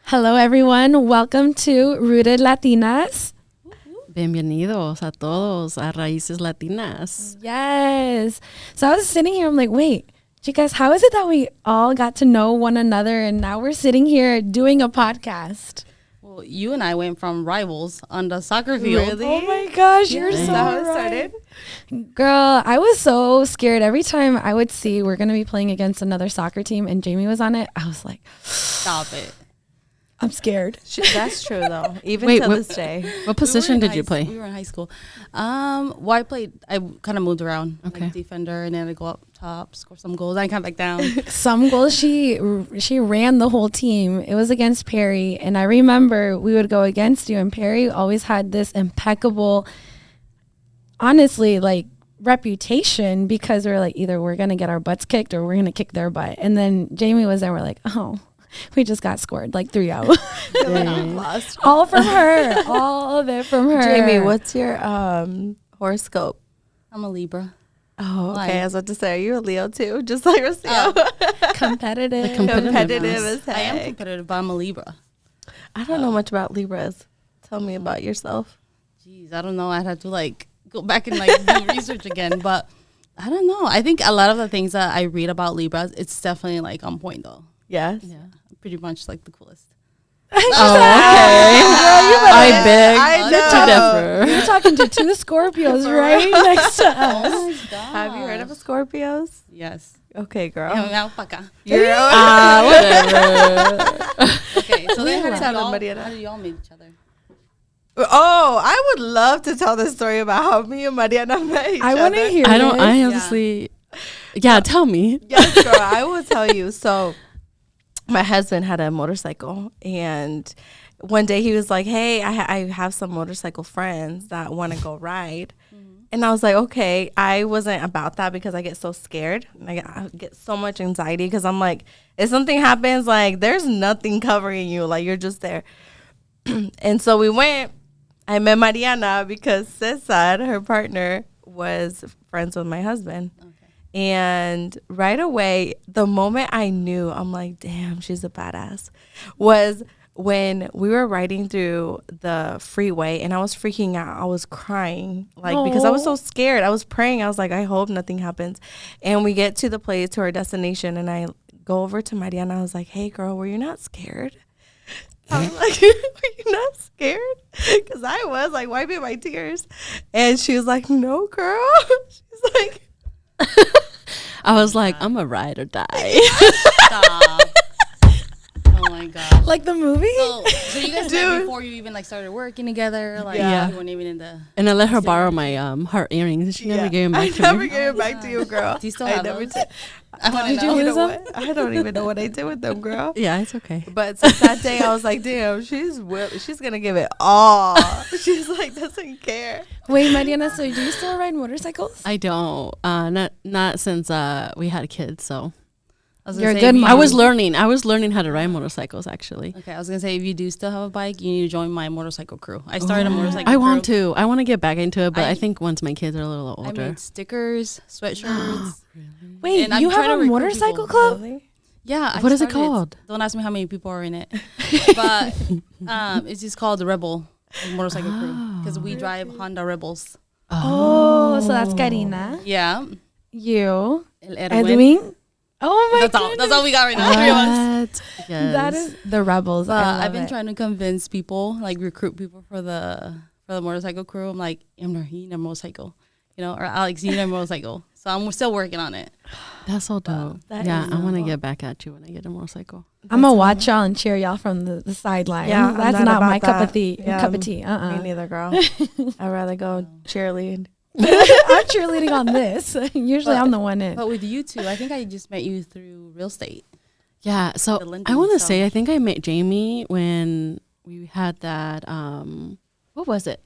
Hello, everyone. Welcome to Rooted Latinas. Bienvenidos a todos a Raíces Latinas. Yes. So I was sitting here, I'm like, wait, chicas, how is it that we all got to know one another and now we're sitting here doing a podcast? Well, you and I went from rivals on the soccer field. Really? Oh my gosh, you're so right. Girl, I was so scared. Every time I would see we're going to be playing against another soccer team and Jamie was on it, I was like, stop it. I'm scared. That's true, though. Even to this day. What position did you play? We were in high school. Well, I kind of moved around. Okay. Like defender, and then I go up top, score some goals, then I come back down. Some goals, she ran the whole team. It was against Perry. And I remember we would go against you, and Perry always had this impeccable, honestly, like, reputation because we're like, either we're going to get our butts kicked or we're going to kick their butt. And then Jamie was there. We're like, oh, we just got scored like 3-0. All from her. All of it from her. Jamie, what's your horoscope? I'm a Libra. Oh, okay. Why? I was about to say, are you a Leo too? Just like Rocio. Competitive. Competitive as heck. I am competitive, but I'm a Libra. I don't know much about Libras. Tell me about yourself. Jeez, I don't know. I'd have to go back and do research again, but I don't know. I think a lot of the things that I read about Libras, it's definitely on point though. Yes. Yeah, pretty much the coolest. Oh, okay. I beg I to differ. You're talking to two Scorpios right next to us. Oh my gosh. Have you heard of a Scorpios? Yes. Okay, girl. Whatever. Okay, so then how did y'all meet each other? Oh, I would love to tell the story about how me and Mariana met each other. I want to hear I don't. this. I honestly. Yeah, tell me. Yes, girl. I will tell you. So, my husband had a motorcycle, and one day he was like, "Hey, I have some motorcycle friends that want to go ride." And I was like, "Okay." I wasn't about that because I get so scared. I get so much anxiety because I'm like, if something happens, there's nothing covering you. You're just there. And so we went. I met Mariana because Cesar, her partner, was friends with my husband. And right away, the moment I knew, I'm like, damn, she's a badass, was when we were riding through the freeway and I was freaking out. I was crying, because I was so scared. I was praying. I was like, I hope nothing happens. And we get to the place, to our destination, and I go over to Mariana. I was like, hey, girl, were you not scared? I was like, were you not scared? Because I was wiping my tears. And she was like, no, girl. She's like, I was like, I'm a ride or die. Stop. Oh my god. Like the movie? So you guys met before you even started working together? Yeah. You weren't even in the... And I let her borrow my heart earrings. She never gave them back to me. I never gave it back to you, girl. Do you still have those? Did you lose them? I don't even know what I did with them, girl. Yeah, it's okay. But since that day, I was like, damn, she's gonna give it all. She's doesn't care. Wait, Mariana, so do you still ride motorcycles? I don't. Not since we had kids. So You're a good mom. I was learning how to ride motorcycles actually. Okay, I was gonna say if you do still have a bike, you need to join my motorcycle crew. I started a motorcycle. I crew. want to get back into it, but I think once my kids are a little older. I made stickers, sweatshirts. Wait, And I'm you trying have to a recruit motorcycle people. club? Really? Yeah. What is it called? Don't ask me how many people are in it, but it's just called the Rebel Motorcycle Crew because we drive Honda Rebels. Oh, so that's Karina. Yeah. You. El Edwin. Oh my God. That's all we got right now. 3 of us. Yes. That is the Rebels. I've been trying to convince people, recruit people for the motorcycle crew. I'm like, Emner, you need a motorcycle, or Alex, you need a motorcycle. So I'm still working on it. That's so dope. I want to get back at you when I get a motorcycle. I'm going to watch y'all and cheer y'all from the sideline. Yeah, that's not my cup of tea. Yeah, cup of tea. Me neither, girl. I'd rather go cheerlead. I'm cheerleading on this. Usually I'm the one in. But with you two, I think I just met you through real estate. Yeah. So I want to say, I think I met Jamie when we had that, what was it?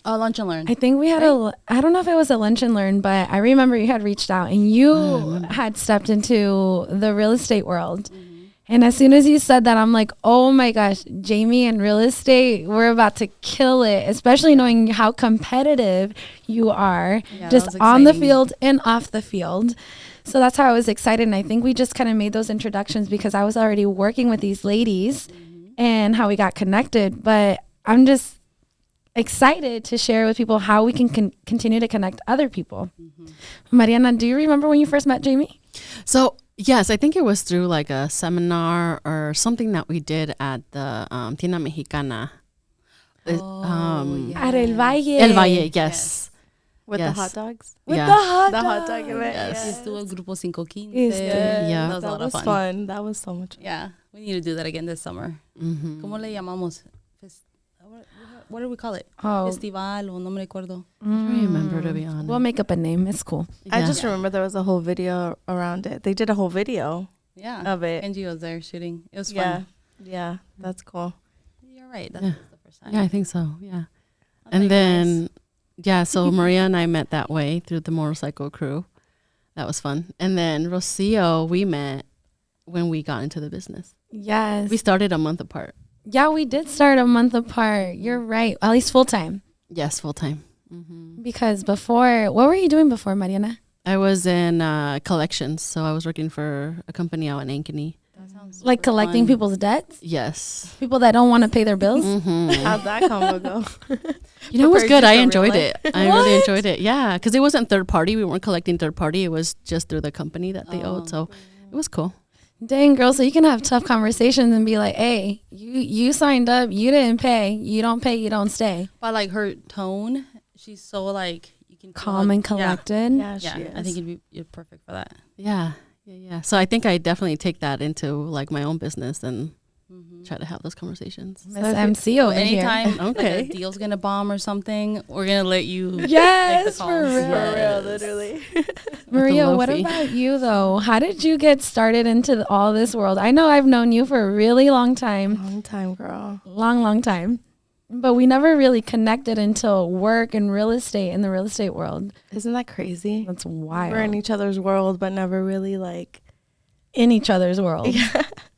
Lunch and Learn. I think we had I don't know if it was a lunch and learn, but I remember you had reached out and you had stepped into the real estate world. Mm-hmm. And as soon as you said that, I'm like, oh my gosh, Jamie and real estate, we're about to kill it, especially knowing how competitive you are, just on the field and off the field. So that's how I was excited. And I think we just kind of made those introductions because I was already working with these ladies and how we got connected. But I'm just excited to share with people how we can continue to connect other people. Mariana, do you remember when you first met Jamie? So, yes, I think it was through like a seminar or something that we did at the Tienda Mexicana. At El Valle. El Valle, yes. With the hot dogs? With the hot dog event. Yes. Estuvo el Grupo 515. Yeah. That was a lot of fun. Fun. That was so much fun. Yeah. We need to do that again this summer. ¿Cómo le llamamos? What do we call it? Oh. Festival o no me recuerdo. I don't remember, to be honest. We'll make up a name. It's cool. I just remember there was a whole video around it. They did a whole video of it. Angie was there shooting. It was fun. Yeah, that's cool. You're right. That was the first time. Yeah, I think so. Yeah. And then, so Maria and I met that way through the motorcycle crew. That was fun. And then Rocio, we met when we got into the business. Yes. We started a month apart. Yeah, we did start a month apart. You're right. At least full time. Yes, full time. Because before, what were you doing before, Mariana? I was in collections. So I was working for a company out in Ankeny. That sounds Like super collecting fun. people's debts? Yes. People that don't want to pay their bills? How'd that combo go? You know, it was Prepared good. you I for enjoyed real it. I really enjoyed it. Yeah. Because it wasn't third party. We weren't collecting third party. It was just through the company that they owed. So it was cool. Dang, girl, so you can have tough conversations and be like, hey, you signed up, you didn't pay, you don't pay, you don't stay. But like her tone, she's so like you can Calm and collected. Yeah, Yeah, she is. I think you're perfect for that. Yeah. Yeah. So I think I definitely take that into like my own business and try to have those conversations. Miss MC over here. Anytime Okay. like a deal's gonna bomb or something, we're gonna let you. Yes, make the for calls. real. For real, literally. Maria, what low-fee. about you though? How did you get started into all this world? I know I've known you for a really long time. Long time, girl. Long time. But we never really connected until work and real estate in the real estate world. Isn't that crazy? That's wild. We're in each other's world, but never really like in each other's world.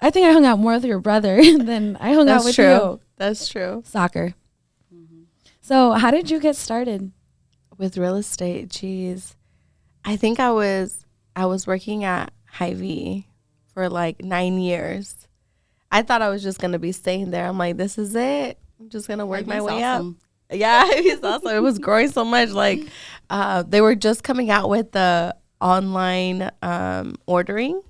I think I hung out more with your brother than I hung out with you. That's true. Soccer. So how did you get started? With real estate, geez. I think I was working at Hy-Vee for like 9 years. I thought I was just gonna be staying there. I'm like, this is it. I'm just gonna work my way up. Yeah, it's awesome. It was growing so much. Like, they were just coming out with the online ordering.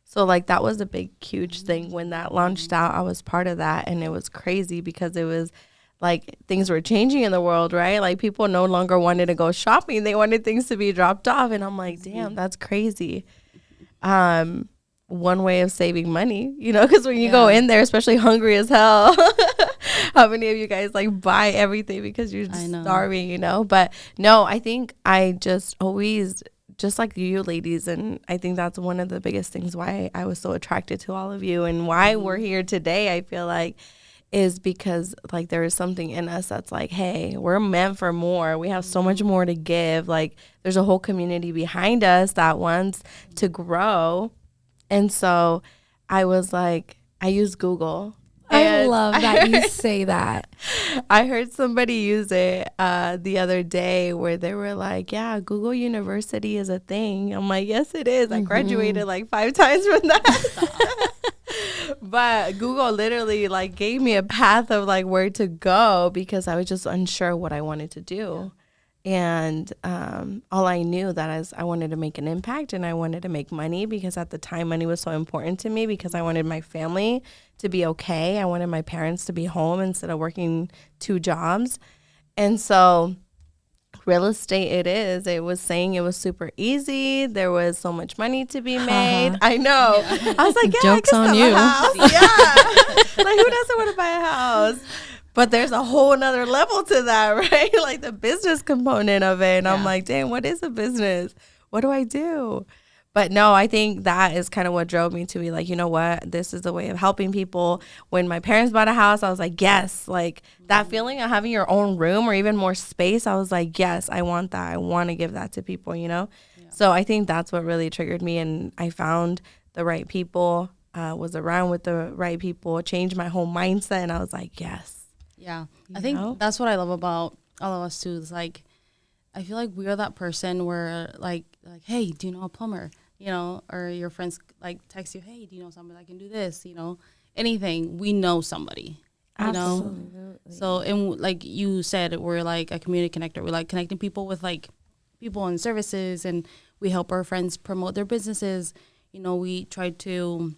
So like that was a big, huge thing when that launched out. I was part of that, and it was crazy because it was like things were changing in the world, right? Like people no longer wanted to go shopping; they wanted things to be dropped off, and I'm like, damn, that's crazy. One way of saving money, you know, because when you go in there, especially hungry as hell, how many of you guys like buy everything because you're starving, you know? But no, I think I just always, just like you ladies, and I think that's one of the biggest things why I was so attracted to all of you and why we're here today, I feel like, is because like there is something in us that's like, hey, we're meant for more. We have so much more to give. Like there's a whole community behind us that wants to grow. And so I was like, I use Google. I love that you say that. I heard somebody use it the other day where they were like, yeah, Google University is a thing. I'm like, yes, it is. I graduated like 5 times from that. But Google literally like gave me a path of like where to go because I was just unsure what I wanted to do. And all I knew that is I wanted to make an impact and I wanted to make money because at the time money was so important to me because I wanted my family to be okay. I wanted my parents to be home instead of working 2 jobs. And so real estate it was saying it was super easy. There was so much money to be made. I know. Yeah. I was like, yeah, Joke's I on can you. sell a house. Yeah. Like who doesn't want to buy a house? But there's a whole nother level to that, right? Like the business component of it. And I'm like, damn, what is a business? What do I do? But no, I think that is kind of what drove me to be like, you know what? This is the way of helping people. When my parents bought a house, I was like, yes. Like that feeling of having your own room or even more space, I was like, yes, I want that. I want to give that to people, you know? Yeah. So I think that's what really triggered me. And I found the right people, was around with the right people, changed my whole mindset. And I was like, yes. Yeah, I think that's what I love about all of us too. It's like, I feel like we are that person where like, hey, do you know a plumber? you know, or your friends like text you, hey, do you know somebody that can do this? You know, anything, we know somebody. You know, so and like you said, we're like a community connector. We like connecting people with like people and services, and we help our friends promote their businesses. You know, we try to,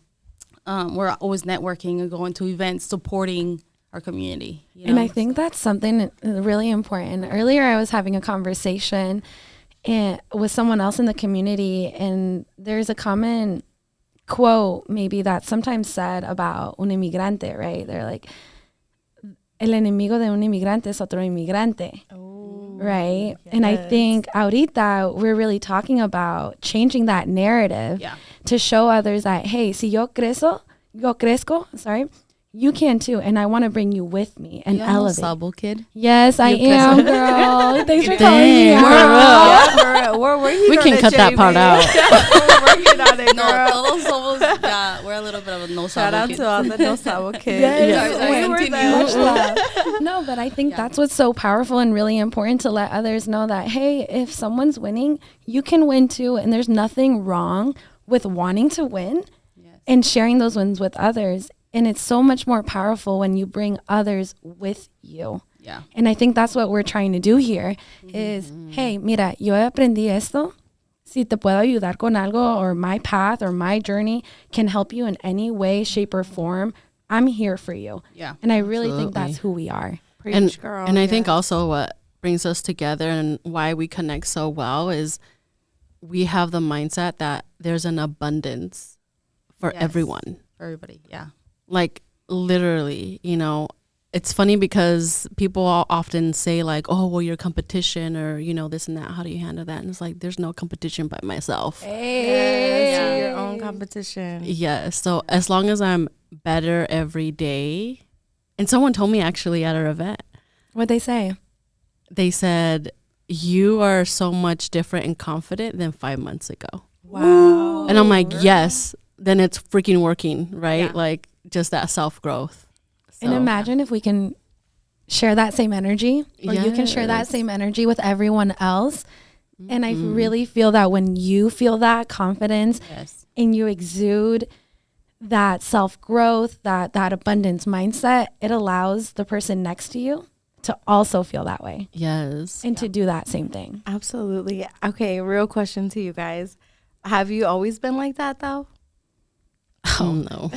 we're always networking and going to events, supporting our community. You know? And I think that's something really important. Earlier, I was having a conversation with someone else in the community, and there's a common quote maybe that's sometimes said about un inmigrante, right? They're like, el enemigo de un inmigrante es otro inmigrante, right? Yes. And I think ahorita we're really talking about changing that narrative to show others that, hey, si yo crezco, you can too, and I want to bring you with me and elevate. Sabo kid? Yes, I am, girl. Thanks for calling me out. We can cut that part out. We're working on it, girl. No, todos somos, we're a little bit of a no sabo Shout kid. out to all the no sabo kids. No, but I think that's what's so powerful and really important to let others know that, hey, if someone's winning, you can win too, and there's nothing wrong with wanting to win and sharing those wins with others. And it's so much more powerful when you bring others with you. Yeah. And I think that's what we're trying to do here is, hey, mira, yo aprendí esto. Si te puedo ayudar con algo, or my path or my journey can help you in any way, shape, or form, I'm here for you. Yeah. And I really think that's who we are. Preach, girl. And I think also what brings us together and why we connect so well is we have the mindset that there's an abundance for everyone. For everybody, yeah. Like literally, you know, it's funny because people often say like, oh, well, you're competition or, you know, this and that. How do you handle that? And it's like, there's no competition by myself. Yes, your own competition. Yes. So as long as I'm better every day. And someone told me actually at our event. What'd they say? They said, you are so much different and confident than 5 months ago. Wow. And I'm like, yes, then it's freaking working, right? Yeah. Like just that self-growth. So. And imagine if we can share that same energy, or you can share that same energy with everyone else. And I really feel that when you feel that confidence and you exude that self-growth, that abundance mindset, it allows the person next to you to also feel that way. Yes. And to do that same thing. Absolutely. Okay, real question to you guys. Have you always been like that though? Oh no.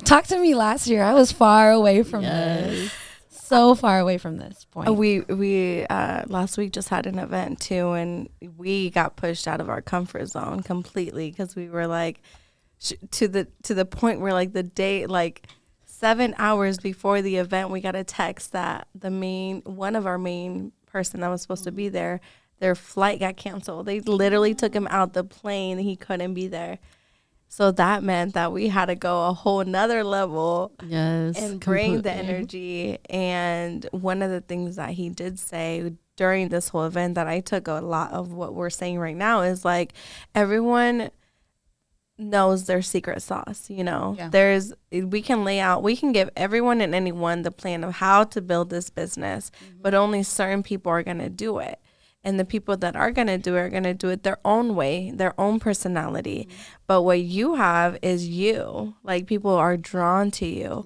Talk to me last year. I was far away from this. So far away from this point. We last week just had an event too, and we got pushed out of our comfort zone completely because we were like to the point where like the day, like 7 hours before the event, we got a text that one of our main person that was supposed to be there, their flight got canceled. They literally took him out the plane. He couldn't be there. So that meant that we had to go a whole nother level and bring the energy. And one of the things that he did say during this whole event that I took a lot of what we're saying right now is like everyone knows their secret sauce, you know. We can give everyone and anyone the plan of how to build this business, but only certain people are going to do it. And the people that are going to do it their own way, their own personality. But what you have is you. Like, people are drawn to you.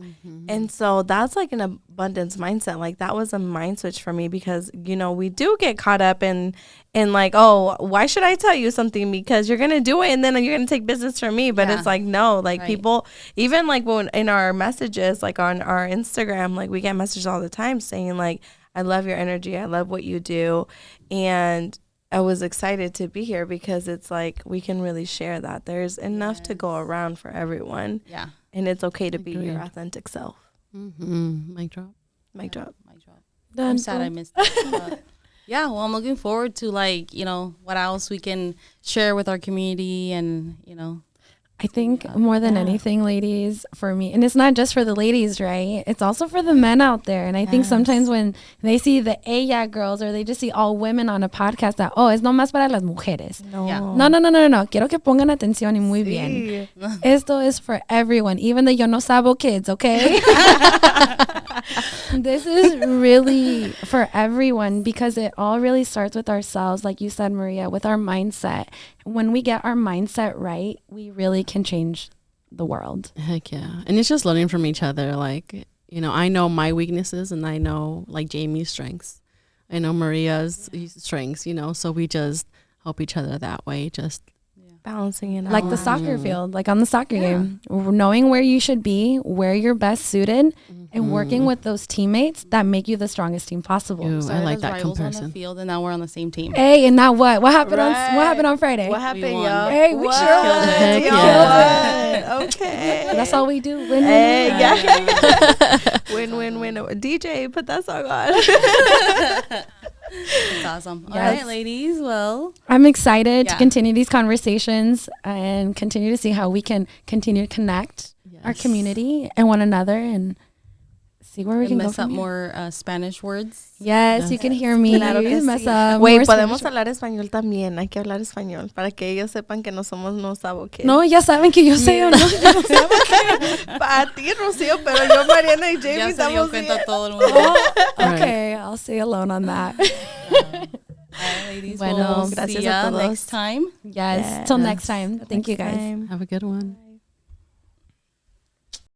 And so that's like an abundance mindset. Like, that was a mind switch for me because, you know, we do get caught up in like, oh, why should I tell you something? Because you're going to do it and then you're going to take business from me. But it's like, no, like people, even like when in our messages, like on our Instagram, like we get messages all the time saying like, I love your energy. I love what you do. And I was excited to be here because it's like we can really share that. There's enough to go around for everyone. Yeah. And it's okay to be your authentic self. Mic drop. Mic drop. Mic drop. I'm sad I missed that. But yeah, well, I'm looking forward to like, you know, what else we can share with our community and, you know. I think more than anything, ladies, for me, and it's not just for the ladies, right? It's also for the men out there. And I think sometimes when they see the ella girls or they just see all women on a podcast that, oh, es nomás para las mujeres. No. Quiero que pongan atención y muy bien. Esto is for everyone, even the Yo No Sabo kids, okay? This is really for everyone because it all really starts with ourselves, like you said, Maria, with our mindset. When we get our mindset right, we really can change the world. Heck yeah. And it's just learning from each other. Like, you know, I know my weaknesses and I know like Jamie's strengths. I know Maria's strengths, you know, so we just help each other that way. Just balancing it out. Like the soccer field, like on the soccer game, knowing where you should be, where you're best suited, and working with those teammates that make you the strongest team possible. Ooh, I like that rivals comparison. on the field, and now we're on the same team. Hey, and now what? What happened on Friday? What happened, won. y'all? Hey, we What? sure won. Heck Y'all yeah. won. Okay. That's all we do. Win, Hey, win. yeah. Win. DJ, put that song on. It's awesome. All Yes. right, ladies. Well, I'm excited to Yeah. continue these conversations and continue to see how we can continue to connect our community and one another and see where we can go mess from up here. more Spanish words. Yes, you can hear me. Claro que Mess sí. up Güey, more podemos Spanish. hablar español también. Hay que hablar español para que ellos sepan que no somos no sabo qué. No, ya saben que yo sé o no. Para ti, Rocío, pero yo, Mariana y Jamie Ya se dio estamos cuenta bien. todo el mundo. Okay, I'll stay alone on that. All right, ladies. Bueno, Well, gracias see a ya todos. next time. Yes, till next time. Thank you guys. Have a good one.